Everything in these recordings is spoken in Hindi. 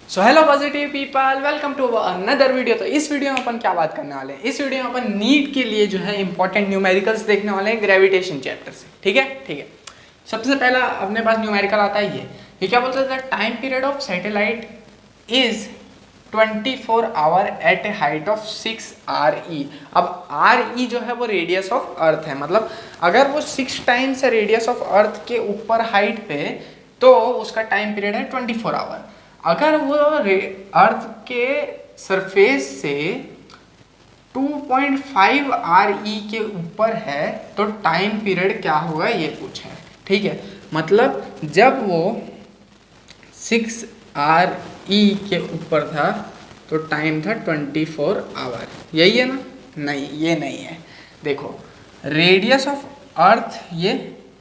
So hello positive people, welcome to another video. तो इस वीडियो में अपन क्या बात करने वाले हैं, इस वीडियो में अपन नीट के लिए जो है इंपॉर्टेंट न्यूमेरिकल्स देखने वाले हैं ग्रेविटेशन चैप्टर से। ठीक है। सबसे पहला अपने पास न्यूमेरिकल आता है ये क्या बोलता है, time period of satellite is 24 hour at a height of 6 RE। अब RE जो है वो रेडियस ऑफ अर्थ है, मतलब अगर वो 6 टाइम्स रेडियस ऑफ अर्थ के ऊपर हाइट पे तो उसका टाइम पीरियड है 24 आवर। अगर वो अर्थ के सरफेस से 2.5 RE के ऊपर है तो टाइम पीरियड क्या होगा ये पूछा है। ठीक है, मतलब जब वो 6 RE के ऊपर था तो टाइम था 24 आवर। यही है ना? नहीं, ये नहीं है। देखो, रेडियस ऑफ अर्थ ये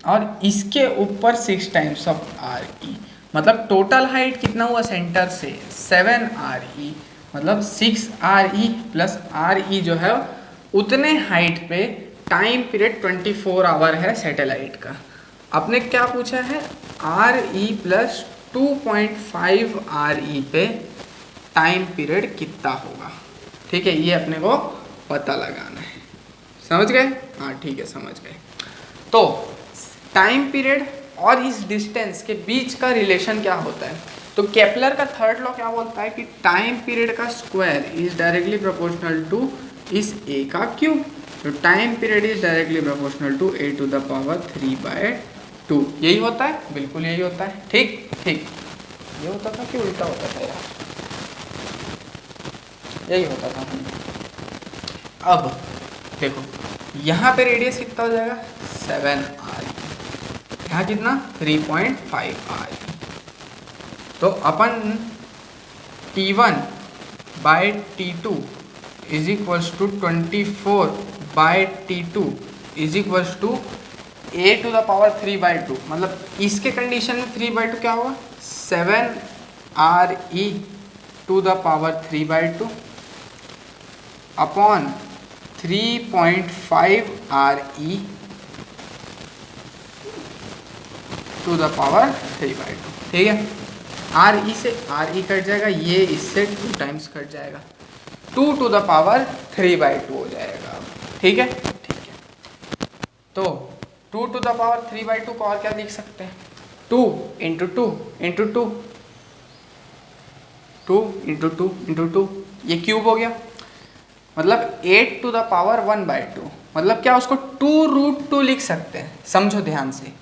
और इसके ऊपर 6 टाइम्स ऑफ RE, मतलब टोटल हाइट कितना हुआ सेंटर से 7 RE, मतलब 6 RE प्लस RE जो है उतने हाइट पे टाइम पीरियड 24 आवर है सैटेलाइट का। आपने क्या पूछा है, RE प्लस 2.5 RE पे टाइम पीरियड कितना होगा। ठीक है, ये अपने को पता लगाना है। समझ गए? हाँ ठीक है, समझ गए। तो टाइम पीरियड और इस डिस्टेंस के बीच का रिलेशन क्या होता है, तो केपलर का थर्ड लॉ क्या बोलता है कि टाइम पीरियड का square is directly proportional to इस a का क्यूब। तो time period is directly proportional to a to the power 3/2। यही होता है, बिल्कुल यही होता है। ठीक, ये होता था कि उल्टा होता था यार? यही होता था। अब देखो, यहाँ पे रेडियस कितना हो जाएगा 7 RE, यहाँ कितना 3.5 RE। तो अपन T1 by T2 is equals to 24 by T2 is equals to a to the power 3/2, मतलब इसके कंडीशन में 3/2 क्या होगा 7 RE टू द पावर 3/2 अपॉन 3.5 RE टू द पावर 3/2। ठीक है, RE से RE कट जाएगा, ये इससे 2 टाइम्स कट जाएगा, 2 टू द पावर 3/2 हो जाएगा। ठीक है, तो 2 टू द पावर 3/2 को और क्या लिख सकते हैं, 2 इंटू 2 इंटू 2, 2 इंटू 2 इंटू 2, ये क्यूब हो गया, मतलब 8 टू द पावर 1/2, मतलब क्या उसको 2√2 लिख सकते हैं। समझो ध्यान से,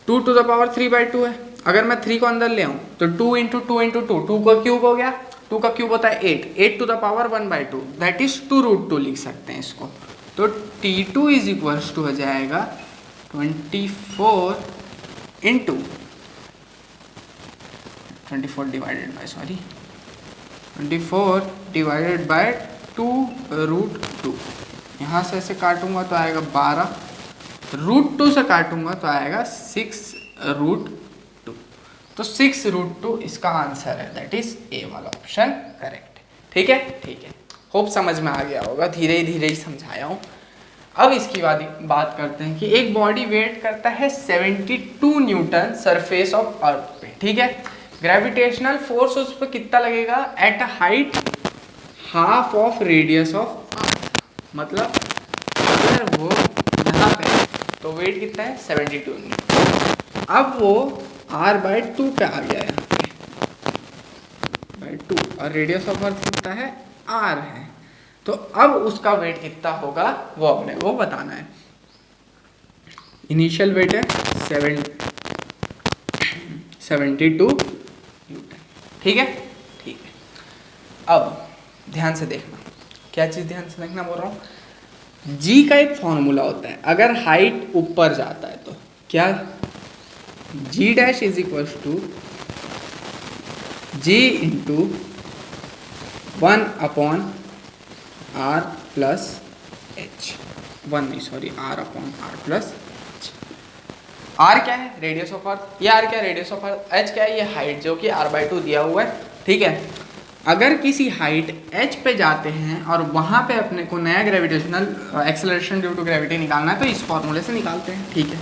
2 टू द पावर 3/2 है, अगर मैं 3 को अंदर ले आऊँ तो 2 इंटू 2 इंटू 2, 2 का क्यूब हो गया, 2 का क्यूब होता है 8 to the power 1/2, that is 2√2 लिख सकते हैं इसको। तो T2 इज इक्वल्स टू हो जाएगा 24 इंटू 24 डिवाइडेड बाय 2√2। यहाँ से ऐसे काटूंगा तो आएगा 12, √2 से काटूंगा तो आएगा 6√2। तो 6√2 इसका आंसर है, दैट इज ए वाला ऑप्शन करेक्ट। ठीक है, होप समझ में आ गया होगा, धीरे ही समझाया हूँ। अब इसकी बात करते हैं कि एक बॉडी वेट करता है 72 न्यूटन सरफेस ऑफ अर्थ पे। ठीक है, ग्रेविटेशनल फोर्स उस पर कितना लगेगा at height half of radius of earth, मतलब अगर वो यहाँ पे तो वेट कितना है 72 न्यूटन। अब वो R/2 पे आ गया यहाँ पे बाय 2 और रेडियस ऑफ अर्थ कितना है R है, तो अब उसका वेट कितना होगा वो अपने को बताना है। इनिशियल वेट है 72 न्यूटन। ठीक है, अब ध्यान से देखना, क्या चीज़ ध्यान से देखना बोल रहा हूँ, G का एक फॉर्मूला होता है, अगर हाइट ऊपर जाता है तो क्या, G' is equals to G into 1 upon R plus H, R upon R plus H। R क्या है, रेडियस ऑफ अर्थ, ये R क्या है, रेडियस ऑफ अर्थ, H क्या है, ये हाइट जो कि R/2 दिया हुआ है। ठीक है, अगर किसी हाइट h पे जाते हैं और वहाँ पे अपने को नया gravitational acceleration due to gravity निकालना है तो इस फॉर्मूले से निकालते हैं। ठीक है,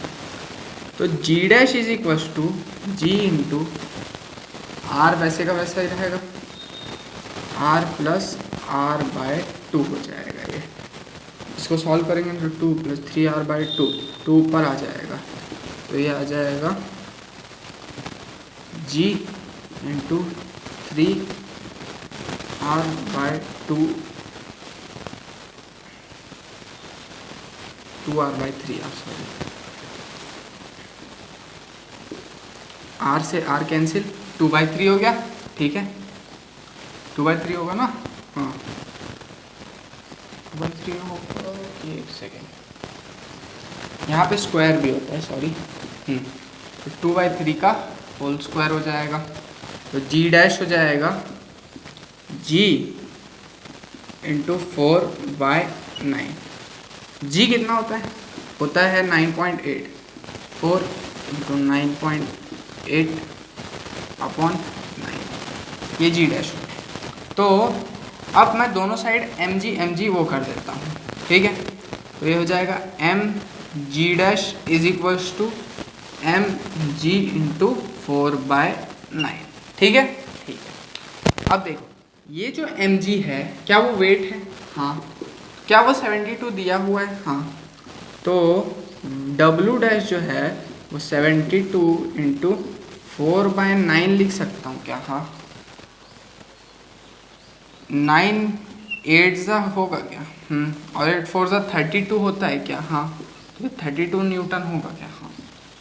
तो G' is equals to G into r वैसे का वैसा ही रहेगा, आर प्लस आर बाय 2 हो जाएगा ये। इसको सॉल्व करेंगे तो 2 प्लस 3r बाई 2 ऊपर आ जाएगा, तो ये आ जाएगा g into 3r by 2r by 3r, sorry r से r कैंसिल, 2/3 हो गया, ठीक है 2/3 होगा ना, हाँ 2/3 होगा, एक सेकेंड, यहाँ पे स्क्वायर भी होता है, सॉरी, तो 2/3 का होल स्क्वायर हो जाएगा, तो g डैश हो जाएगा g इंटू 4/9। g कितना होता है? होता है 9.8, 4 इंटू 9.8 अपॉन 9, ये g डैश होता है। तो अब मैं दोनों साइड mg वो कर देता हूँ, ठीक है, तो ये हो जाएगा mg dash is equals to mg into 4/9, ठीक है, ठीक है। अब देखो ये जो mg है क्या वो वेट है? हाँ। क्या वो 72 दिया हुआ है? हाँ। तो w डैश जो है वो 72 इंटू 4/9 लिख सकता हूँ क्या? हाँ, 9 8 ज़ा होगा क्या? और 8 4 ज़ा 32 होता है क्या? हाँ, तो 32 न्यूटन होगा क्या? हाँ,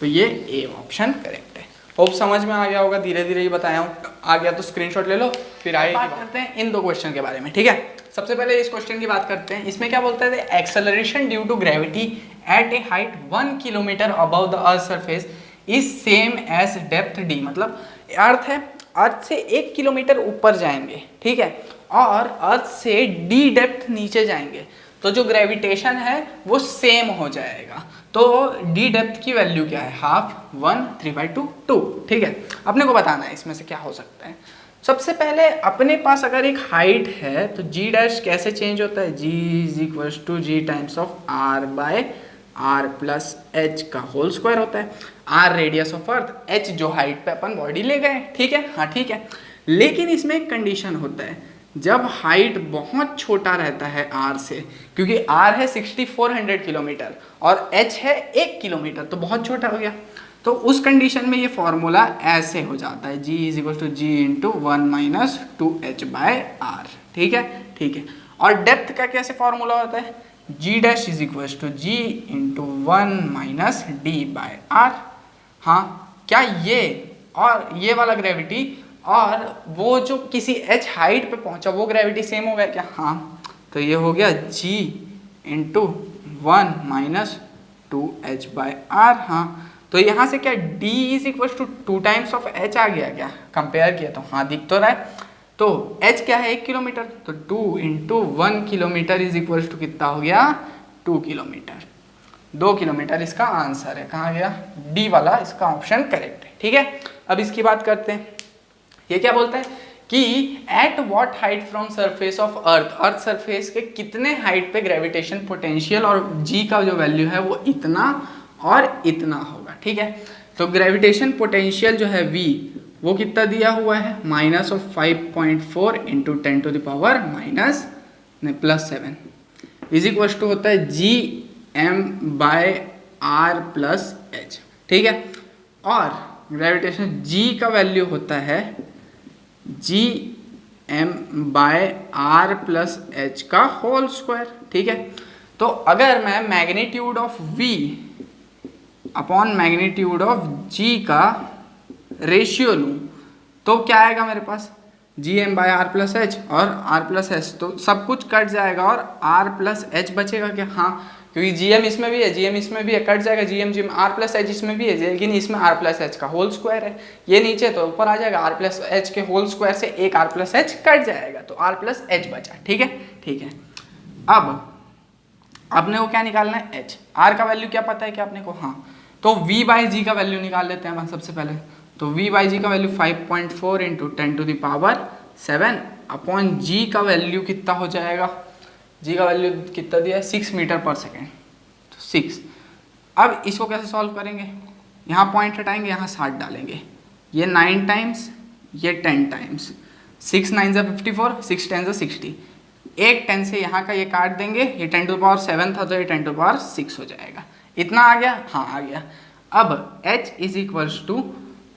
तो ये ए ऑप्शन करेक्ट है। होप समझ में आ गया होगा, धीरे धीरे ही बताया हूँ, आ गया तो स्क्रीनशॉट ले लो। फिर आगे बात करते हैं इन दो क्वेश्चन के बारे में, ठीक है। सबसे पहले इस क्वेश्चन की बात करते हैं। इसमें क्या बोलता है? Acceleration due to gravity at a height 1 kilometre above the earth surface is same as depth d. मतलब अर्थ है, अर्थ से 1 किलोमीटर ऊपर जाएंगे, ठीक है, और अर्थ से डी डेप्थ नीचे जाएंगे, तो जो ग्रेविटेशन है वो सेम हो जाएगा। तो डी डेप्थ की वैल्यू क्या है? हाफ, 1, 3/2, 2, ठीक है। अपने को बताना है इसमें से क्या हो सकता है। सबसे पहले अपने पास अगर एक हाइट है तो जी डैश कैसे चेंज होता है? G is equals to G times of R by R plus H का होल स्क्वायर होता है। R radius of earth, H जो हाइट पे अपन बॉडी ले गए, ठीक है, हाँ ठीक है। लेकिन इसमें एक कंडीशन होता है, जब हाइट बहुत छोटा रहता है आर से, क्योंकि आर है 6400 किलोमीटर और एच है 1 किलोमीटर, तो बहुत छोटा हो गया। तो उस कंडीशन में ये फॉर्मूला ऐसे हो जाता है, g is equal to g into 1 minus 2h by r, ठीक है, ठीक है। और डेप्थ का कैसे फॉर्मूला होता है? g dash is equal to g into 1 minus d by r. हाँ, क्या ये और ये वाला ग्रेविटी और वो जो किसी h हाइट पे पहुंचा वो ग्रेविटी सेम हो गया क्या? हाँ, तो ये हो गया g into 1 minus 2h by r. हाँ, तो यहाँ से क्या d is equal to 2 times of h आ गया क्या? कंपेयर किया तो हाँ दिख तो रहा है। तो h क्या है? 1 किलोमीटर, तो 2 into 1 kilometre is equal to कितना हो गया? 2 किलोमीटर। 2 किलोमीटर इसका आंसर है। कहाँ गया? डी वाला इसका ऑप्शन करेक्ट है, ठीक है। अब इसकी बात करते हैं। ये क्या बोलता है कि at what height from surface of earth, earth surface के कितने हाइट पे ग्रेविटेशन पोटेंशियल और जी का जो वैल्यू है वो इतना और इतना होगा, ठीक है। तो ग्रेविटेशन पोटेंशियल जो है v वो कितना दिया हुआ है? Minus of 5.4 into 10 to the power minus +7 is equal to होता है G M by R plus H, ठीक है। और ग्रेविटेशन g का वैल्यू होता है G M by R plus H का होल स्क्वायर, ठीक है। तो अगर मैं magnitude of v upon magnitude of g का रेशियो लूँ तो क्या आएगा मेरे पास? G M by R plus H और आर प्लस एच, तो सब कुछ कट जाएगा और आर प्लस एच बचेगा क्या? हाँ, क्योंकि जी एम इसमें भी है, जी एम इसमें भी है, कट जाएगा g m r plus h इसमें भी है, लेकिन इसमें आर प्लस एच का होल स्क्वायर है, ये नीचे तो ऊपर आ जाएगा, आर प्लस एच के होल स्क्वायर से एक आर प्लस एच कट जाएगा, तो आर प्लस एच बचा, ठीक है, ठीक है। अब अपने को क्या निकालना है? एच। आर का वैल्यू क्या पता है क्या अपने को? हाँ, तो v बाई जी का वैल्यू निकाल लेते हैं सबसे पहले। तो v बाई जी का value 5.4 into 10 to the power 7 upon g का वैल्यू कितना हो जाएगा? g का वैल्यू कितना दिया है? 6 मीटर पर सेकेंड, तो 6। अब इसको कैसे सॉल्व करेंगे? यहाँ पॉइंट हटाएंगे, यहाँ 60 डालेंगे, ये 9 टाइम्स ये 10 टाइम्स, 6 9 ज़ा 54, 6 10 ज़ा 60, एक 10 से यहाँ का ये काट देंगे, ये 10 टू पावर 7 था तो ये 10 टू पावर 6 हो जाएगा। इतना आ गया, हाँ आ गया। अब h is equals to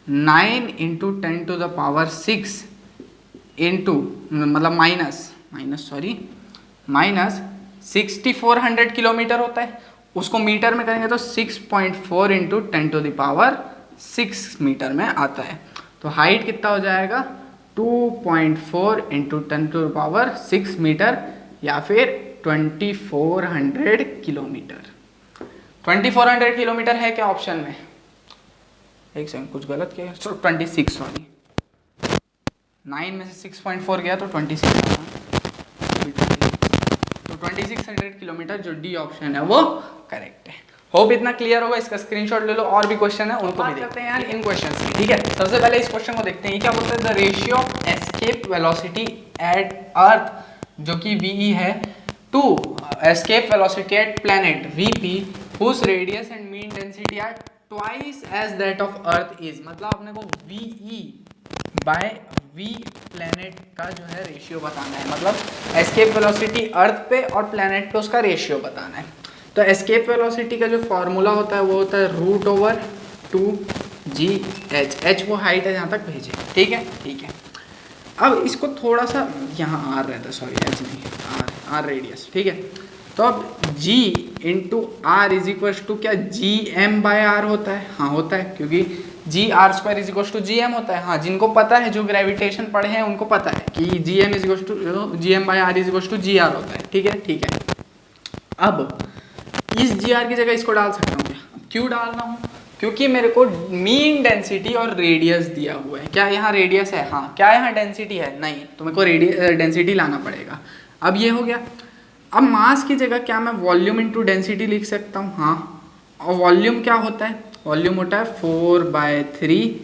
9 into 10 to the power 6 into मतलब माइनस 6400 किलोमीटर होता है, उसको मीटर में करेंगे तो 6.4 into 10 to the power 6 metre में आता है। तो हाइट कितना हो जाएगा 2.4 into 10 to the power 6 metre या फिर 2400 किलोमीटर। 2400 किलोमीटर है क्या ऑप्शन में? एक सेकंड, कुछ गलत किया, 26, सॉरी 9 में से 6.4 गया तो 26 आया। तो 2600 किलोमीटर जो डी ऑप्शन है वो करेक्ट है। होप इतना क्लियर होगा, इसका स्क्रीनशॉट ले लो, और भी क्वेश्चन है उनको भी देखते हैं यार इन क्वेश्चन की, ठीक है। सबसे पहले इस क्वेश्चन को देखते हैं, ये क्या बोलते हैं, the ratio of escape velocity at earth जो कि वी है to escape velocity at planet VP whose radius and mean density are twice as that of earth is. मतलब अपने को वी बाय वी प्लैनेट का जो है रेशियो बताना है, मतलब एस्केप वेलोसिटी अर्थ पे और प्लैनेट पे उसका रेशियो बताना है। तो एस्केप वेलोसिटी का जो फॉर्मूला होता है वो होता है √/2gh, h वो हाइट है जहाँ तक भेजे, ठीक है ठीक है। अब इसको थोड़ा सा यहाँ आर रहता है, सॉरी एच नहीं आर रेडियस, ठीक है। तो अब g into r is equal to क्या gm/r होता है? हाँ होता है, क्योंकि gr² is equal to gm होता है। हाँ जिनको पता है, जो ग्रेविटेशन पढ़े हैं उनको पता है कि gm is equal to gm/r is equal to gr होता है, ठीक है ठीक है। अब इस gr की जगह इसको डाल सकता हूँ क्या? क्यों डालना हूँ? क्योंकि मेरे को मीन डेंसिटी और रेडियस दिया हुआ है। क्या यहाँ रेडियस है? हाँ। क्या यहाँ डेंसिटी है? नहीं, तो मेरे को डेंसिटी लाना पड़ेगा। अब ये हो गया। अब मास की जगह क्या मैं वॉल्यूम इंटू डेंसिटी लिख सकता हूँ? हाँ। और वॉल्यूम क्या होता है? वॉल्यूम होता है 4/3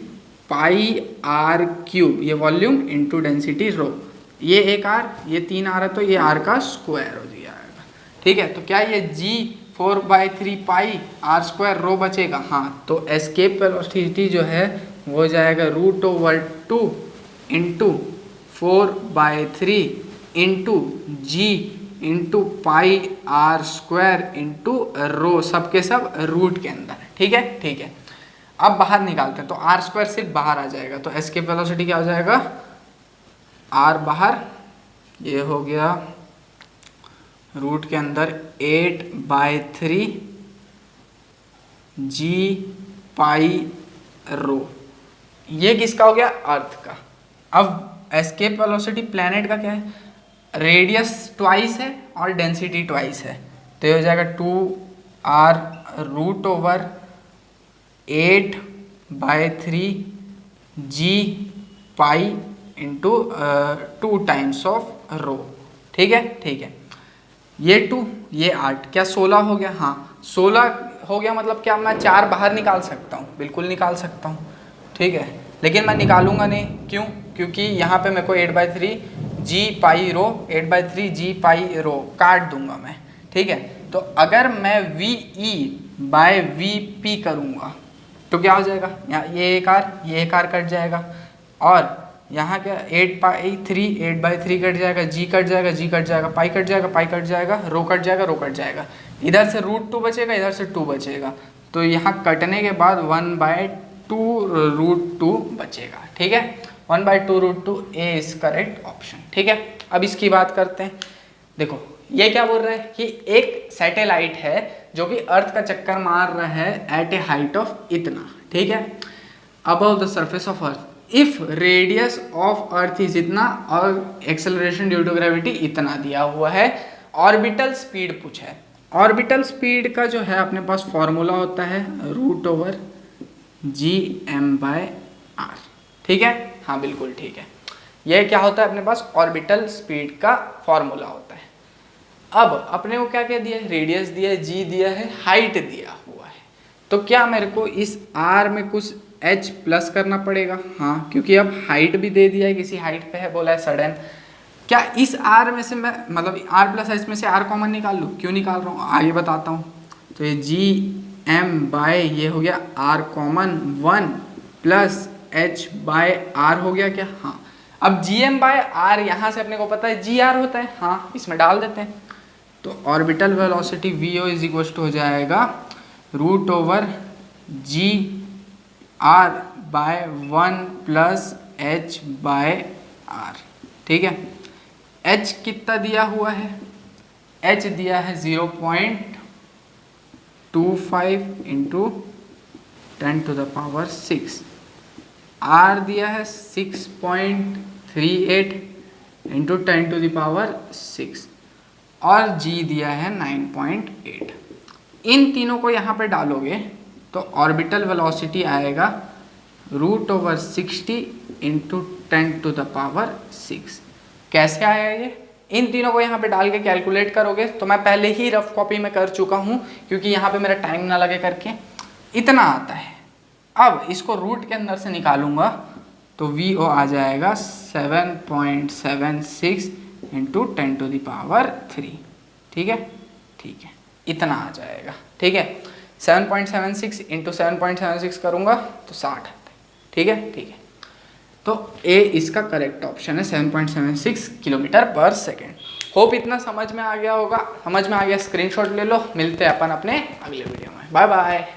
πr³, ये वॉल्यूम इंटू डेंसिटी रो। ये एक आर, ये 3 आर है तो ये आर का स्क्वायर हो जाएगा, ठीक है। तो क्या ये जी 4/3 πr² रो बचेगा? हाँ। तो एस्केप वेलोसिटी जो है वो हो जाएगा √/2 इंटू 4/3 इंटू जी इंटू πr² इंटू रो, सब के सब रूट के अंदर, ठीक है ठीक है। अब बाहर निकालते हैं तो r² सिर्फ बाहर आ जाएगा, तो एस्केप वेलोसिटी क्या हो जाएगा? r बाहर, ये हो गया रूट के अंदर 8/3 g π ये किसका हो गया? अर्थ का। अब एस्केप वेलोसिटी प्लैनेट का क्या है? रेडियस ट्वाइस है और डेंसिटी ट्वाइस है, तो ये हो जाएगा 2r√8/3 g π into 2 times of rho, ठीक है ठीक है। ये 2 ये 8, क्या 16 हो गया? हाँ 16 हो गया। मतलब क्या मैं 4 बाहर निकाल सकता हूँ? बिल्कुल निकाल सकता हूँ, ठीक है। लेकिन मैं निकालूंगा नहीं, क्यों? क्योंकि यहाँ पे मेरे को 8/3 g π रो काट दूंगा मैं, ठीक है। तो अगर मैं VE/VP करूँगा तो क्या हो जाएगा? यहाँ ये एक आर कट जाएगा, और यहाँ क्या 8/3 कट जाएगा, जी कट जाएगा, पाई कट जाएगा, रो कट जाएगा। इधर से √2 बचेगा, इधर से 2 बचेगा, तो यहाँ कटने के बाद 1/2√2 बचेगा, ठीक है। 1/2√2 ए इज करेक्ट ऑप्शन, ठीक है। अब इसकी बात करते हैं। देखो ये क्या बोल रहा है कि एक सैटेलाइट है जो कि अर्थ का चक्कर मार रहा है एट ए हाइट ऑफ इतना, ठीक है, above the surface of earth. If radius of earth is इतना और एक्सेलरेशन ड्यू टू ग्रेविटी इतना दिया हुआ है, ऑर्बिटल स्पीड पूछा है। ऑर्बिटल स्पीड का जो है अपने पास फॉर्मूला होता है √/gm/r, ठीक है। हाँ बिल्कुल ठीक है। यह क्या होता है अपने पास? ऑर्बिटल स्पीड का फॉर्मूला होता है। अब अपने को क्या क्या दिया है? रेडियस दिया है, जी दिया है, हाइट दिया हुआ है। तो क्या मेरे को इस r में कुछ h प्लस करना पड़ेगा? हाँ, क्योंकि अब हाइट भी दे दिया है, किसी हाइट पे है, बोला है सडन। क्या इस r में से मैं मतलब r+h में से r कॉमन निकाल लूँ? क्यों निकाल रहा हूँ आगे बताता हूँ। तो ये gm/, ये हो गया r common 1 + h by r हो गया क्या? हाँ। अब जी एम बाय आर यहाँ से अपने को पता है जी आर होता है, हाँ इसमें डाल देते हैं। तो orbital velocity v o is equal to हो जाएगा root over g r by 1 plus h by r. ठीक है, एच कितना दिया हुआ है? एच दिया है 0.25 इंटू 10⁻⁶। आर दिया है 6.38 इंटू 10⁻⁶ और जी दिया है 9.8। इन तीनों को यहाँ पे डालोगे तो ऑर्बिटल वेलोसिटी आएगा रूट ओवर 60 इंटू 10⁻⁶। कैसे आया ये? इन तीनों को यहाँ पे डाल के कैलकुलेट करोगे तो मैं पहले ही रफ कॉपी में कर चुका हूँ क्योंकि यहाँ पे मेरा टाइम ना लगे करके, इतना आता है। अब इसको रूट के अंदर से निकालूंगा तो वी ओ आ जाएगा 7.76 इंटू 10⁻3। ठीक है, ठीक है, इतना आ जाएगा। ठीक है, 7.76 इंटू 7.76 करूँगा तो 60। ठीक है, ठीक है, तो ए इसका करेक्ट ऑप्शन है 7.76 किलोमीटर पर सेकेंड। होप इतना समझ में आ गया होगा। समझ में आ गया स्क्रीनशॉट ले लो। मिलते हैं अपन अपने अगले वीडियो में। Bye bye.